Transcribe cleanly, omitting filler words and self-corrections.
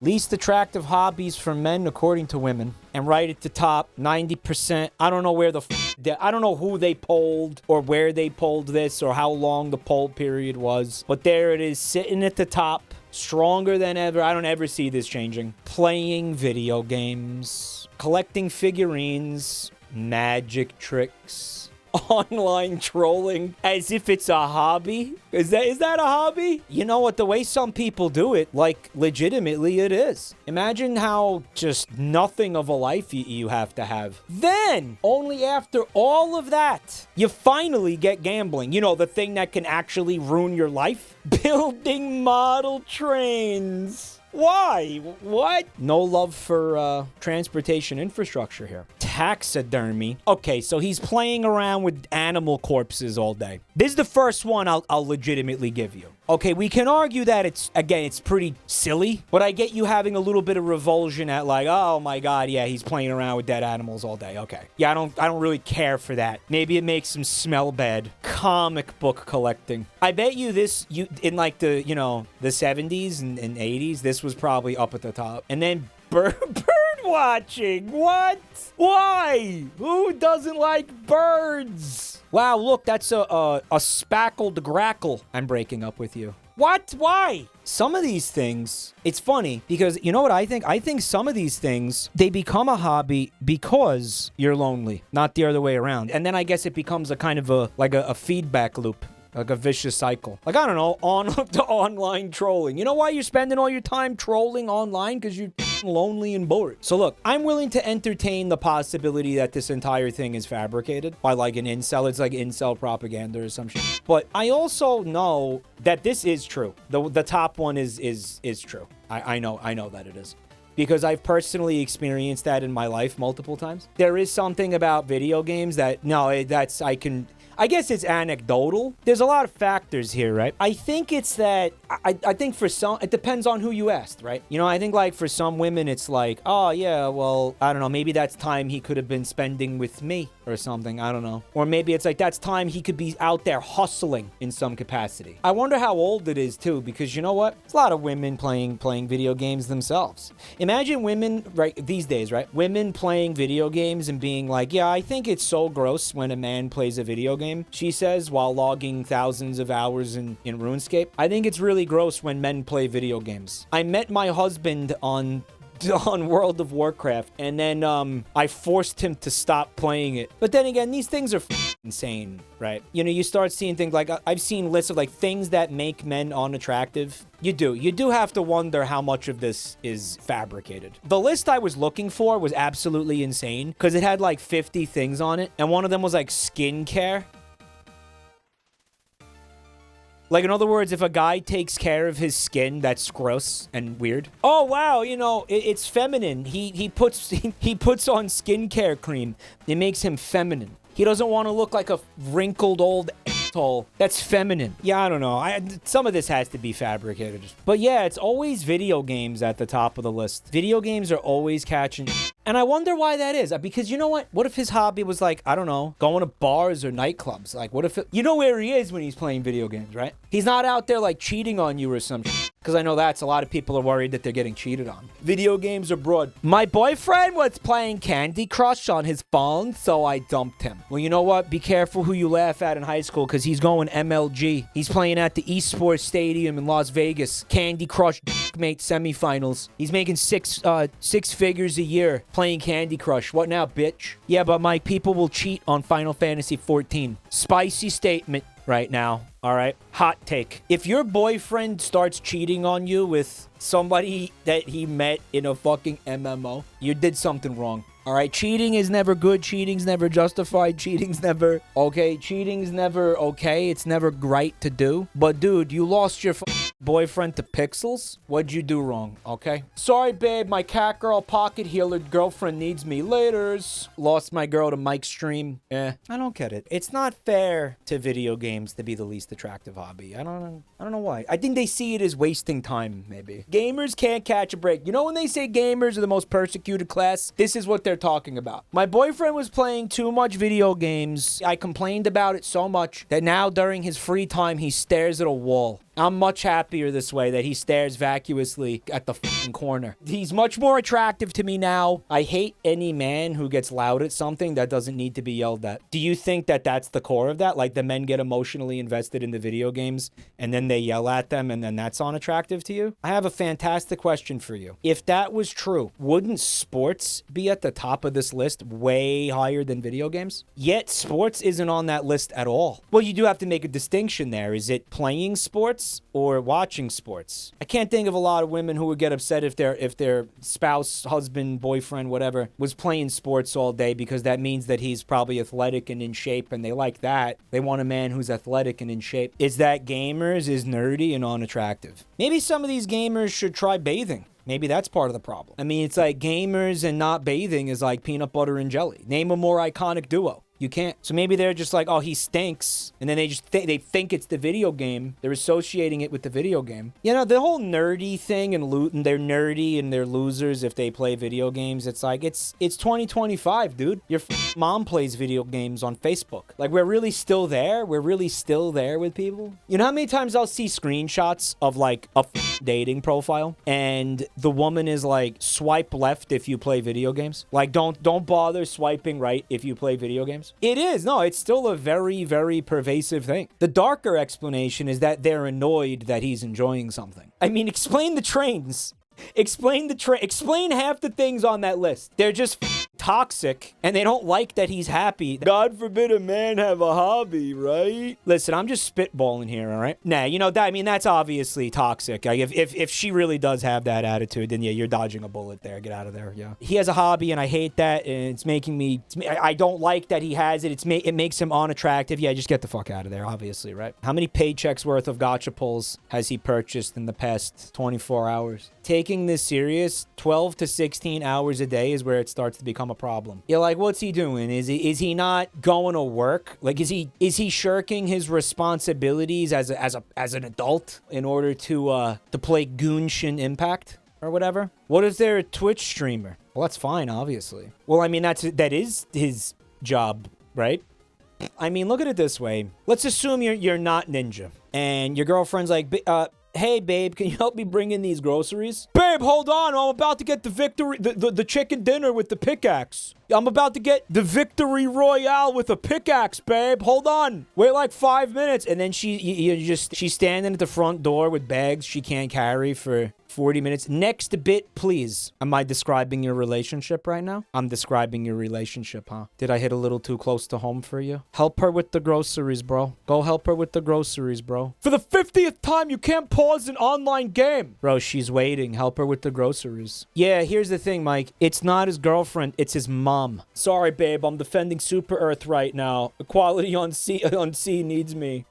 Least attractive hobbies for men according to women. And right at the top, 90%. I don't know where I don't know who they polled or where they polled this or how long the poll period was. But there it is, sitting at the top, stronger than ever. I don't ever see this changing. Playing video games, collecting figurines, magic tricks, online trolling, as if it's a hobby. Is that a hobby? You know what? The way some people do it, like, legitimately it is. Imagine how just nothing of a life you have to have. Then, only after all of that, you finally get gambling. You know, the thing that can actually ruin your life? Building model trains. Why? What? No love for transportation infrastructure here. Taxidermy. Okay, so he's playing around with animal corpses all day. This is the first one I'll legitimately give you. Okay, we can argue that it's pretty silly, but I get you having a little bit of revulsion at like, oh my god, yeah, he's playing around with dead animals all day. Okay. Yeah, I don't really care for that. Maybe it makes him smell bad. Comic book collecting. I bet you in like the 70s and 80s, this was probably up at the top. And then bird watching. What? Why? Who doesn't like birds? Wow, look, that's a spackled grackle. I'm breaking up with you. What? Why? Some of these things, it's funny because you know what I think? I think some of these things, they become a hobby because you're lonely, not the other way around. And then I guess it becomes a kind of a feedback loop. Like a vicious cycle. Like, I don't know, to online trolling. You know why you're spending all your time trolling online? Because you're lonely and bored. So look, I'm willing to entertain the possibility that this entire thing is fabricated by like an incel. It's like incel propaganda or some shit. But I also know that this is true. The top one is true. I know that it is. Because I've personally experienced that in my life multiple times. There is something about video games that, I guess it's anecdotal. There's a lot of factors here, right? I think it's that, I think for some, it depends on who you asked, right? You know, I think like for some women, it's like, oh yeah, well, I don't know, maybe that's time he could have been spending with me or something, I don't know. Or maybe it's like that's time he could be out there hustling in some capacity. I wonder how old it is too, because you know what? There's a lot of women playing video games themselves. Imagine women, right, these days, right? Women playing video games and being like, yeah, I think it's so gross when a man plays a video game. She says, while logging thousands of hours in RuneScape. I think it's really gross when men play video games. I met my husband on World of Warcraft, and then I forced him to stop playing it. But then again, these things are insane, right? You know, you start seeing things like, I've seen lists of like things that make men unattractive. You do have to wonder how much of this is fabricated. The list I was looking for was absolutely insane because it had like 50 things on it, and one of them was like skincare. Like, in other words, if a guy takes care of his skin, that's gross and weird. Oh, wow, you know, it's feminine. He puts on skincare cream. It makes him feminine. He doesn't want to look like a wrinkled old asshole. That's feminine. Yeah, I don't know. Some of this has to be fabricated. But yeah, it's always video games at the top of the list. Video games are always catching. And I wonder why that is. Because you know what? What if his hobby was like, I don't know, going to bars or nightclubs? Like, what if you know where he is when he's playing video games, right? He's not out there like cheating on you or something. Because I know that's a lot of people are worried that they're getting cheated on. Video games are broad. My boyfriend was playing Candy Crush on his phone, so I dumped him. Well, you know what? Be careful who you laugh at in high school, because he's going MLG. He's playing at the esports stadium in Las Vegas. Candy Crush mate semifinals. He's making six figures a year playing Candy Crush. What now, bitch? Yeah, but Mike, people will cheat on Final Fantasy 14. Spicy statement right now. All right. Hot take. If your boyfriend starts cheating on you with somebody that he met in a fucking MMO, you did something wrong. All right. Cheating is never good. Cheating's never justified. Cheating's never okay. Cheating's never okay. It's never right to do. But dude, you lost your boyfriend to pixels. What'd you do wrong? Okay. Sorry, babe. My cat girl pocket healer girlfriend needs me. Laters. Lost my girl to Mike's stream. I don't get it. It's not fair to video games to be the least attractive hobby. I don't know why. I think they see it as wasting time, maybe. Gamers can't catch a break. You know when they say gamers are the most persecuted class? This is what they're talking about. My boyfriend was playing too much video games. I complained about it so much that now during his free time, he stares at a wall. I'm much happier this way that he stares vacuously at the fucking corner. He's much more attractive to me now. I hate any man who gets loud at something that doesn't need to be yelled at. Do you think that that's the core of that? Like the men get emotionally invested in the video games and then they yell at them and then that's unattractive to you? I have a fantastic question for you. If that was true, wouldn't sports be at the top of this list way higher than video games? Yet sports isn't on that list at all. Well, you do have to make a distinction there. Is it playing sports or watching sports? I can't think of a lot of women who would get upset if their spouse, husband, boyfriend, whatever, was playing sports all day because that means that he's probably athletic and in shape and they like that. They want a man who's athletic and in shape. Is that gamers, is nerdy and unattractive? Maybe some of these gamers should try bathing. Maybe that's part of the problem. I mean, it's like gamers and not bathing is like peanut butter and jelly. Name a more iconic duo. You can't. So maybe they're just like, oh, he stinks. And then they just they think it's the video game. They're associating it with the video game. You know, the whole nerdy thing and they're nerdy and they're losers if they play video games. It's like, it's 2025, dude. Your mom plays video games on Facebook. Like, we're really still there. We're really still there with people. You know how many times I'll see screenshots of like a dating profile and the woman is like, swipe left if you play video games. Like, don't bother swiping right if you play video games. It is. No, it's still a very, very pervasive thing. The darker explanation is that they're annoyed that he's enjoying something. I mean, explain the trains. Explain half the things on that list. They're just toxic and they don't like that he's happy. God forbid a man have a hobby, right? Listen, I'm just spitballing here, all right? Nah, you know, that's obviously toxic. Like, if she really does have that attitude, then yeah, you're dodging a bullet there. Get out of there, yeah. He has a hobby and I hate that and it's making me, I don't like that he has it. It makes him unattractive. Yeah, just get the fuck out of there, obviously, right? How many paychecks worth of gacha pulls has he purchased in the past 24 hours? Taking this serious, 12 to 16 hours a day is where it starts to become a problem. You're like, what's he doing? Is he not going to work? Like, is he shirking his responsibilities as an adult in order to play Genshin Impact or whatever? What if they're a Twitch streamer? Well, that's fine, obviously. Well, I mean, that is his job, right? I mean, look at it this way. Let's assume you're not Ninja and your girlfriend's like, hey, babe, can you help me bring in these groceries? Babe, hold on. I'm about to get the chicken dinner with the pickaxe. I'm about to get the victory royale with a pickaxe, babe. Hold on. Wait like 5 minutes. And then she's standing at the front door with bags she can't carry for 40 minutes. Next bit, please. Am I describing your relationship right now? I'm describing your relationship, huh? Did I hit a little too close to home for you? Help her with the groceries, bro. Go help her with the groceries, bro. For the 50th time, you can't pause an online game. Bro, she's waiting. Help her with the groceries. Yeah, here's the thing, Mike. It's not his girlfriend. It's his mom. Sorry, babe. I'm defending Super Earth right now. Equality on C needs me.